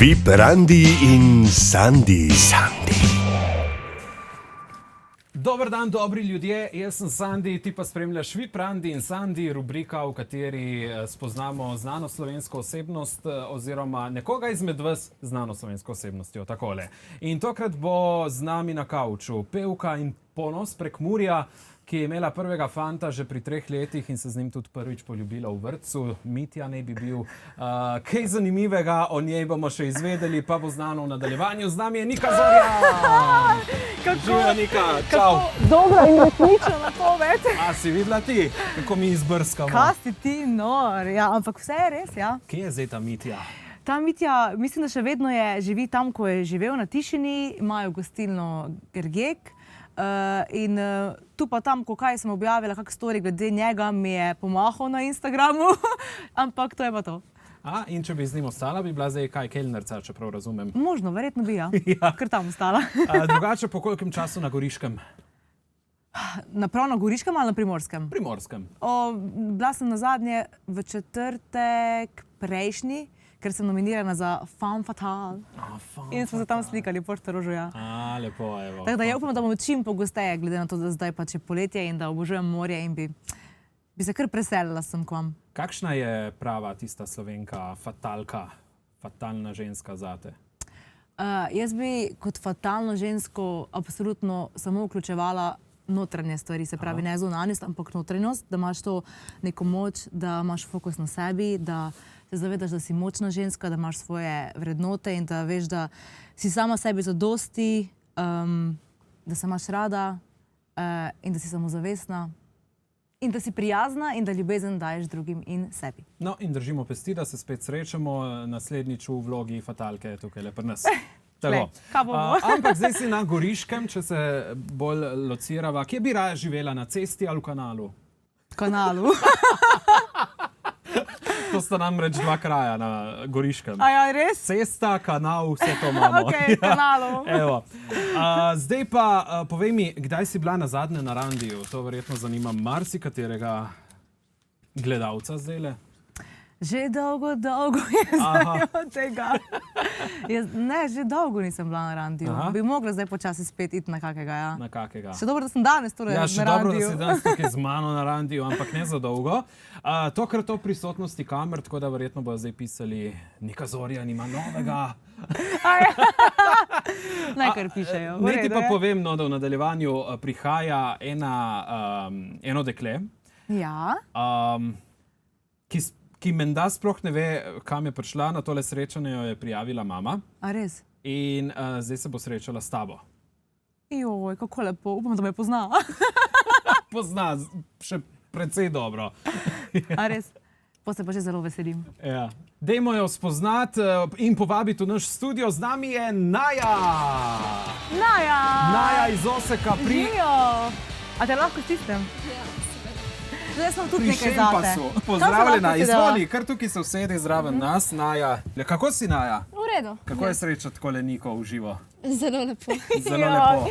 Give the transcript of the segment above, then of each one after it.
VIP Randi in Sandi. Dober dan, dobri ljudje, jaz sem Sandi, ti pa spremljaš VIP Randi in Sandi, rubrika, v kateri spoznamo znano slovensko osebnost oziroma nekoga izmed vas znano slovensko osebnostjo, takole. In tokrat bo z nami na kavču pevka in ponos Prekmurja, ki je imela prvega fanta že pri 3 letih in se z njim tudi prvič poljubila v vrtcu. Mitja naj bi bil. Kaj zanimivega o njej bomo še izvedeli, pa bo znano v nadaljevanju. Z nami je Nika Zorjan. Živijo, Nika, čau. Dobro in resnično napoved. A si videla ti, kako mi izbrskamo? Kaj si ti nor? Ja, ampak vse je res, ja. Kje je zdaj ta Mitja? Ta Mitja, mislim, da še vedno živi tam, ko je živel na Tišini, imajo gostilno Gergek. In tu pa tam, ko kaj sem objavila, kak story glede njega, mi je pomahal na Instagramu, ampak to je pa to. In če bi z njim ostala, bi bila zdaj kaj kelnerca, če prav razumem. Možno, verjetno bi, ja. Ja. Ker tam ostala. Drugače, po kolikem času na Goriškem? Prav na Goriškem ali na Primorskem? Primorskem. Bila sem nazadnje v četrtek prejšnji, ker sem nominirana za Femme Fatale. In smo se tam slikali, Portorožu, ja. Lepo, evo. Tako da ja upam, da bomo čim pogosteje, glede na to, da zdaj pač je poletje in da obožujem morje in bi se kar preselila sem k vam. Kakšna je prava tista Slovenka, fatalka, fatalna ženska zate? Jaz bi kot fatalno žensko absolutno samo vključevala notranje stvari, se pravi ne zunanjost, ampak notranjost, da imaš to neko moč, da imaš fokus na sebi, da se zavedaš, da si močna ženska, da imaš svoje vrednote in da veš, da si sama sebi zadosti, da se imaš rada in da si samozavestna in da si prijazna in da ljubezen daješ drugim in sebi. No in držimo pesti, da se spet srečamo naslednjič v vlogi fatalke tukaj le pri nas. Ampak zdaj si na Goriškem, če se bolj locirava. Kje bi raje živela, na cesti ali v kanalu? Kanalu. To sta namreč 2 kraja na Goriškem. Ja, res? Cesta, kanal, vse to imamo. Ok, kanalu. Evo. Zdaj pa povej mi, kdaj si bila nazadnje na Randiju? To verjetno zanima marsikaterega gledalca zdajle. Že dolgo je zdaj od tega. Ne, že dolgo nisem bila na Randiju. Bi mogla zdaj počasi spet iti na kakega, ja. Na kakega. Še dobro, da sem danes torej na Randiju. Ja, še dobro, da si danes tukaj z mano na Randiju, ampak ne za dolgo. Tokrat o prisotnosti kamer, tako da verjetno bodo zdaj pisali Nika Zorjan ima novega. Naj kar pišejo. Naj ti pa povem, da v nadaljevanju prihaja eno dekle. Ja. Ki menda sploh ne ve, kam je prišla, na tole srečanje jo je prijavila mama. A res? In zdaj se bo srečala s tabo. Joj, kako lepo, upam, da me pozna. Pozna, še precej dobro. A res? Pa se pa že zelo veselim. Ja. Dajmo jo spoznati in povabiti v naš studio. Z nami je Naja! Naja! Naja iz Oseka pri... Živijo! A te lahko stisnem? Zdaj sem tudi nekaj zate. Pozdravljena, izvoli, kar tukaj se usede zraven nas, Naja. Kako si, Naja? V redu. Kako je srečati takole Niko v živo? Zelo lepo. Zelo lepo.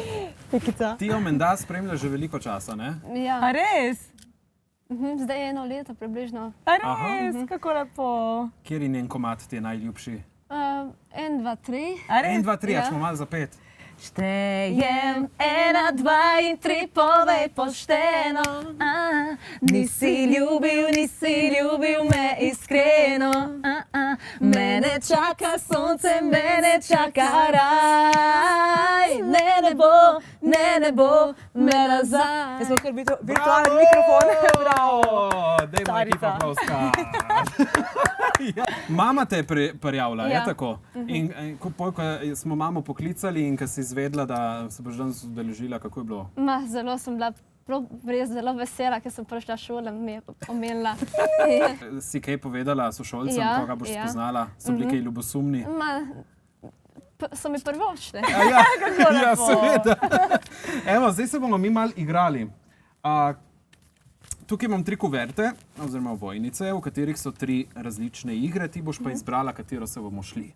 Pikica. Ti jo menda spremlja že veliko časa, ne? Ja. A res? Zdaj je 1 leto približno. A res? Kako lepo. Kjer je njen komad ti je najljubši? 1, 2, 3. A res? 1, 2, 3, a smo malo zapet. Štejem 1, 2 in 3, povej pošteno. Nisi ljubil me iskreno. Mene čaka sonce, mene čaka raj. Ne bo, me nazaj. Jaz smo kar virtualni mikrofon. Bravo. Dajmo ekipa plavska. Mama te je prijavila, je tako? In ko smo mamo poklicali in ko si izvedla, da se boš danes udeležila, kako je bilo? Zelo sem bila res zelo vesela, ker sem prišla šole, mi je omenila. Si kaj povedala sošolcem, koga boš spoznala? So bili kaj ljubosumni? So mi prvošle. Ja, seveda. Evo, zdaj se bomo mi malo igrali. Tukaj imam 3 kuverte, oziroma ovojnice, v katerih so 3 različne igre. Ti boš pa izbrala, katero se bomo šli.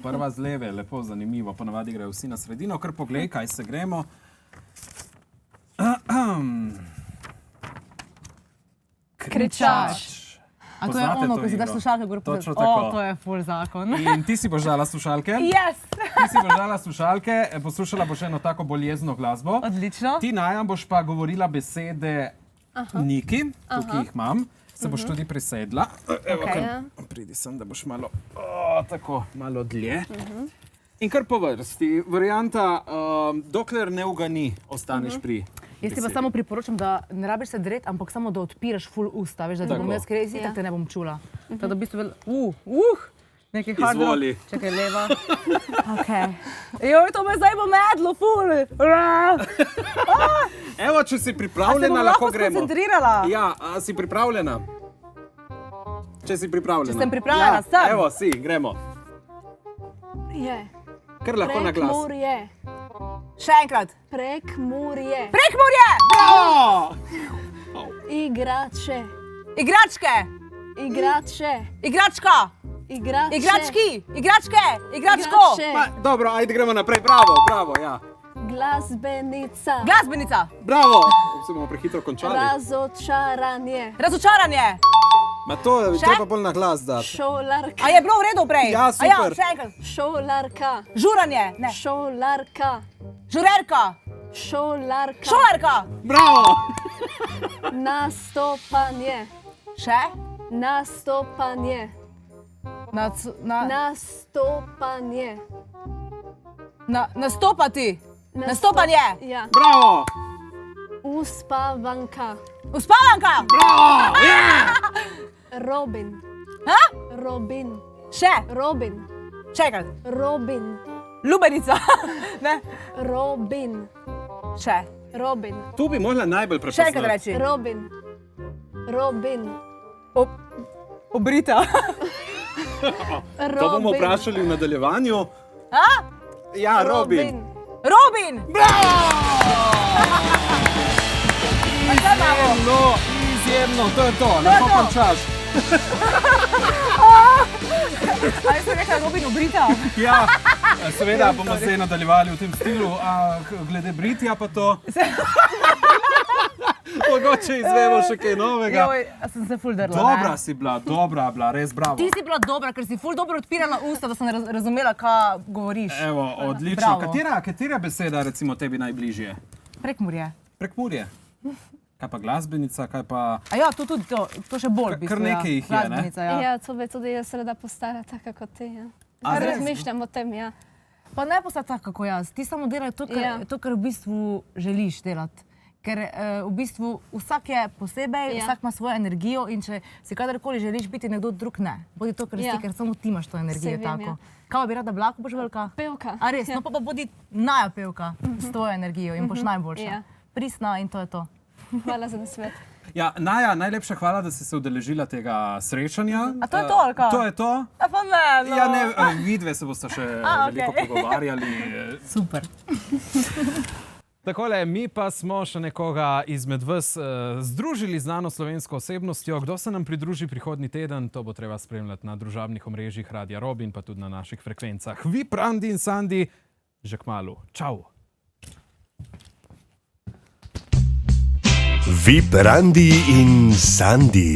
Prva z leve, lepo, zanimivo. Ponavadi grejo vsi na sredino. Kar poglej, kaj se gremo. Kričač. A to je Poznate ono, to ko si daš igro? slušalke, gor Točno O, tako. to je full zakon. In ti si boš dala slušalke? Yes! Ti si boš dala slušalke, poslušala boš eno tako bolj jezno glasbo. Odlično. Ti, Naja, boš pa govorila besede Niki, tukaj jih imam. Se boš tudi presedla. Evo, Okej. kar pridi sem, da boš malo, tako, malo dlje. In kar po vrsti, varianta, dokler ne ugani, ostaneš pri Jaz ti pa besedi. samo priporočam, da ne rabiš se dreti, ampak samo da odpiraš full usta, veš, da te Tako. bom jaz, ker jaz Ja. itak te ne bom čula. Tako da v bistvu nekaj hard rock. Izvoli. Čakaj, leva. Okej. Joj, to me zdaj bo medlo, full. Evo, če si Se bom pripravljena, lahko lahko gremo. skoncentrirala. Ja, a si pripravljena? Če si pripravljena. Če sem pripravljena, ja, sem. Evo, si, gremo. Je. Kar lahko na glas. Prekmurje. Še enkrat. Prekmurje. Prekmurje! Bravo! Igrače. Igračke! Igrače. Igračka! Igrače. Igrački! Igračke! Igračko! Igrače. Ma, dobro, ajde gremo naprej. Bravo, bravo, ja. Glasbenica. Glasbenica! Bravo! Se bomo prehitro končali. Razočaranje. Razočaranje! Ma to je Še? treba bolj na glas dati. Šolarka. A je bilo v redu prej? Ja, A super. ja, še enkrat. Šolarka. Žuranje! Ne. Šolarka. Žurerka! Šolarka. Šolarka! Bravo! Nastopanje. Še? Nastopanje. Nastopanje. Nastopati! Nastopanje! Ja. Bravo! Uspavanka. Uspavanka! Bravo! Yeah! Robin. Ha? Robin. Še? Robin. Še enkrat. Robin. Lubenica! Ne? Robin. Še. Robin. Tu bi mogla najbolj Še prepoznati. enkrat reči. Robin. Robin. Obrita. To bomo vprašali v nadaljevanju. Ha? Ja, Robin. Robin! Izjemno, izjemno, to je to, lahko to. končaš. A jaz sem rekla Robin obrita? Ja, seveda bomo zdaj nadaljevali v tem stilu, a glede britja pa to. Mogoče izvemo še kaj novega. Joj, a sem se ful drla, Dobra ne? si bila, res bravo. Ti si bila dobra, ker si ful dobro odpirala usta, da sem razumela, kaj govoriš. Evo, odlično. Bravo. Katera beseda recimo tebi najbližje? Prekmurje. Prekmurje. Kaj pa glasbenica, kaj pa... A ja, to tudi to še bolj. v Kar bistvu, nekaj ja. jih je, ne? Glasbenica, ja. Ja, to bi tudi jaz rada postala taka kot ti. Ja. A res? Razmišljam o tem, ja. Pa ne postati tako kot jaz. Ti samo delaj to, Ja. kar v bistvu želiš delati. Ker v bistvu vsak je posebej, Ja. vsak ima svojo energijo in če si kadarkoli želiš biti nekdo drug, ne. Bodi to, kar si, Ja. ker samo ti imaš to energijo. Saj vem, Tako. ja. Kaj bi rada bila, ko boš velika? Pevka. A res, no pa bodi Naja pevka s tvojo energijo in boš najboljša. Ja. Pristna in to je to. Hvala za nasvet. Ja, Naja, najlepša hvala, da si se udeležila tega srečanja. A to je to, ali kaj? To je to. A pa ne, no. Ja, ne, vidve se boste še veliko okej. pogovarjali. Super. Takole, mi pa smo še nekoga izmed vas združili z znano slovensko osebnostjo. Kdo se nam pridruži prihodnji teden, to bo treba spremljati na družabnih omrežjih Radia Robin, pa tudi na naših frekvencah. Vi, Randi in Sandi, že kmalu. Čau! VIP Randi in Sandi.